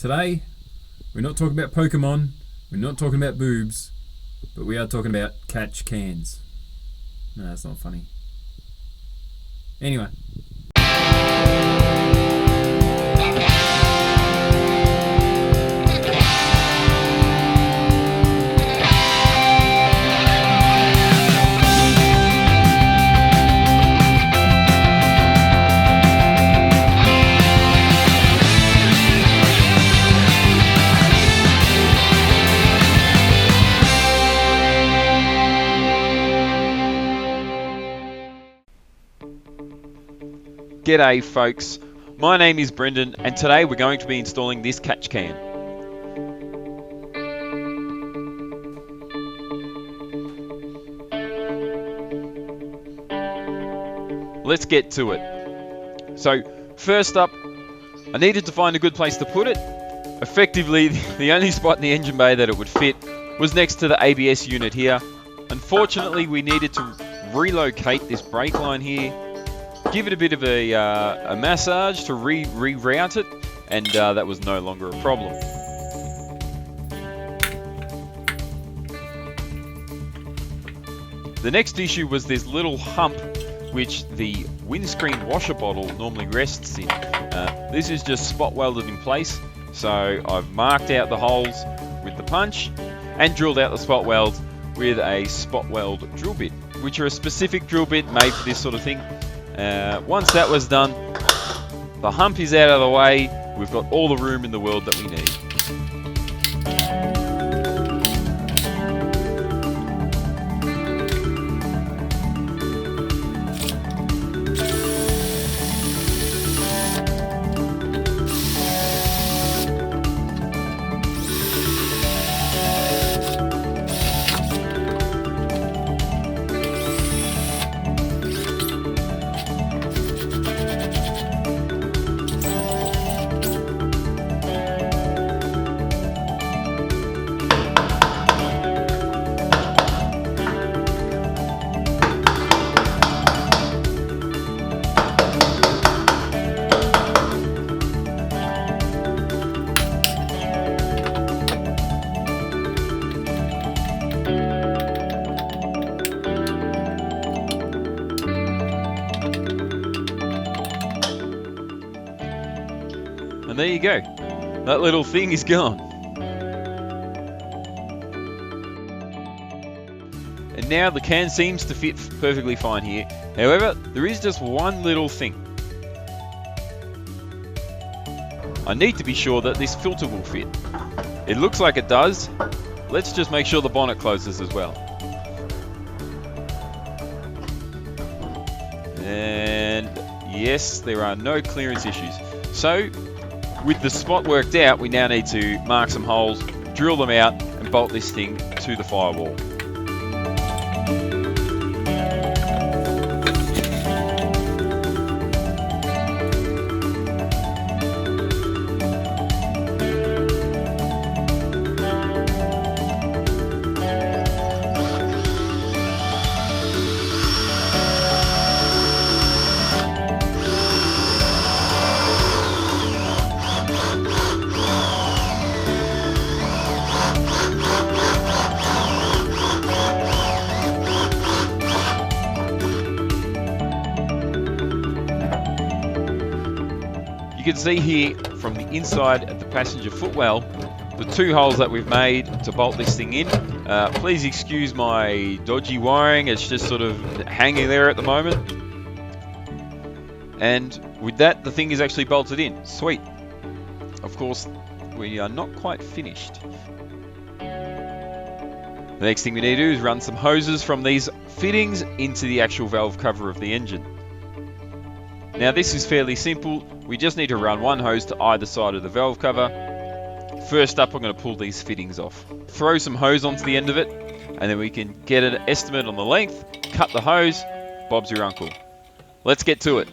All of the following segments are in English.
Today, we're not talking about Pokemon, we're not talking about boobs, but we are talking about catch cans. No, that's not funny. Anyway. G'day folks, my name is Brendan and today we're going to be installing this catch can. Let's get to it. So first up, I needed to find a good place to put it. Effectively, the only spot in the engine bay that it would fit was next to the ABS unit here. Unfortunately, we needed to relocate this brake line here, give it a bit of a massage to reroute it, and that was no longer a problem. The next issue was this little hump which the windscreen washer bottle normally rests in. This is just spot welded in place, so I've marked out the holes with the punch and drilled out the spot welds with a spot weld drill bit, which are a specific drill bit made for this sort of thing. Once that was done, the hump is out of the way, we've got all the room in the world that we need. And there you go, that little thing is gone. And now the can seems to fit perfectly fine here. However, there is just one little thing. I need to be sure that this filter will fit. It looks like it does. Let's just make sure the bonnet closes as well. And yes, there are no clearance issues. So, with the spot worked out, we now need to mark some holes, drill them out, and bolt this thing to the firewall. You can see here from the inside of the passenger footwell the two holes that we've made to bolt this thing in. Please excuse my dodgy wiring, it's just sort of hanging there at the moment. And with that, the thing is actually bolted in. Sweet. Of course, we are not quite finished. The next thing we need to do is run some hoses from these fittings into the actual valve cover of the engine. Now this is fairly simple, we just need to run one hose to either side of the valve cover. First up, I'm going to pull these fittings off. Throw some hose onto the end of it, and then we can get an estimate on the length, cut the hose, Bob's your uncle. Let's get to it.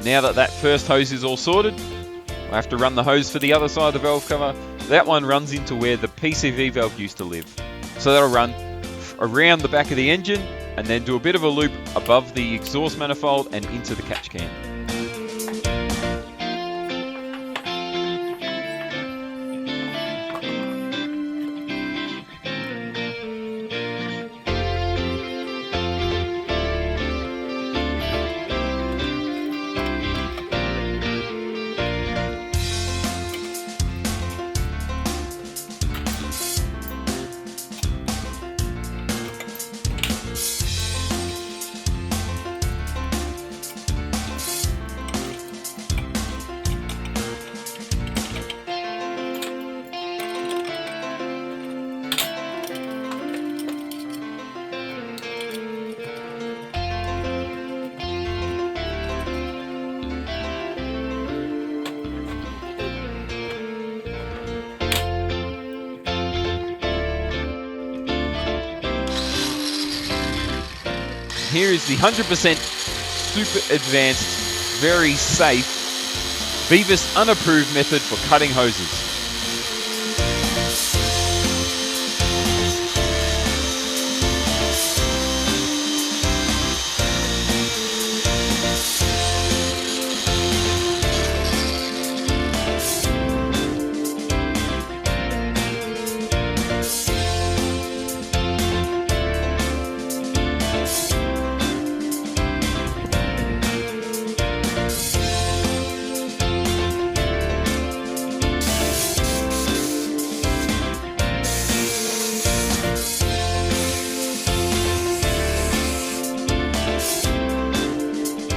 Now that first hose is all sorted, I have to run the hose for the other side of the valve cover. That one runs into where the PCV valve used to live. So that'll run around the back of the engine and then do a bit of a loop above the exhaust manifold and into the catch can. Here is the 100% super advanced, very safe, BEAVIS unapproved method for cutting hoses.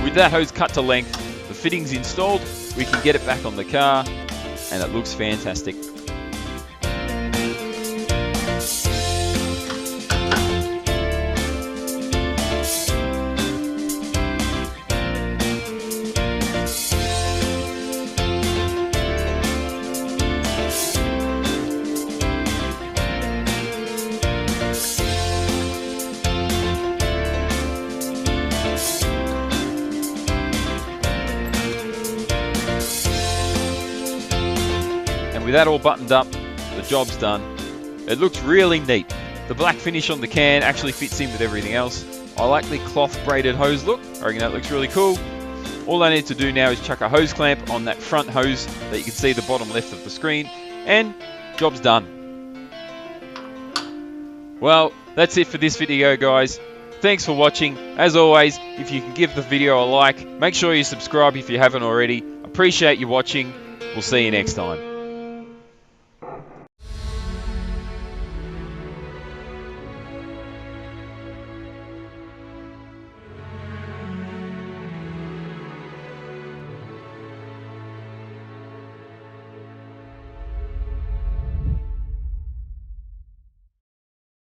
With that hose cut to length, the fittings installed, we can get it back on the car, and it looks fantastic. With that all buttoned up, the job's done. It looks really neat. The black finish on the can actually fits in with everything else. I like the cloth braided hose look. I reckon that looks really cool. All I need to do now is chuck a hose clamp on that front hose that you can see the bottom left of the screen, and job's done. Well, that's it for this video, guys. Thanks for watching. As always, if you can give the video a like, make sure you subscribe if you haven't already. Appreciate you watching. We'll see you next time.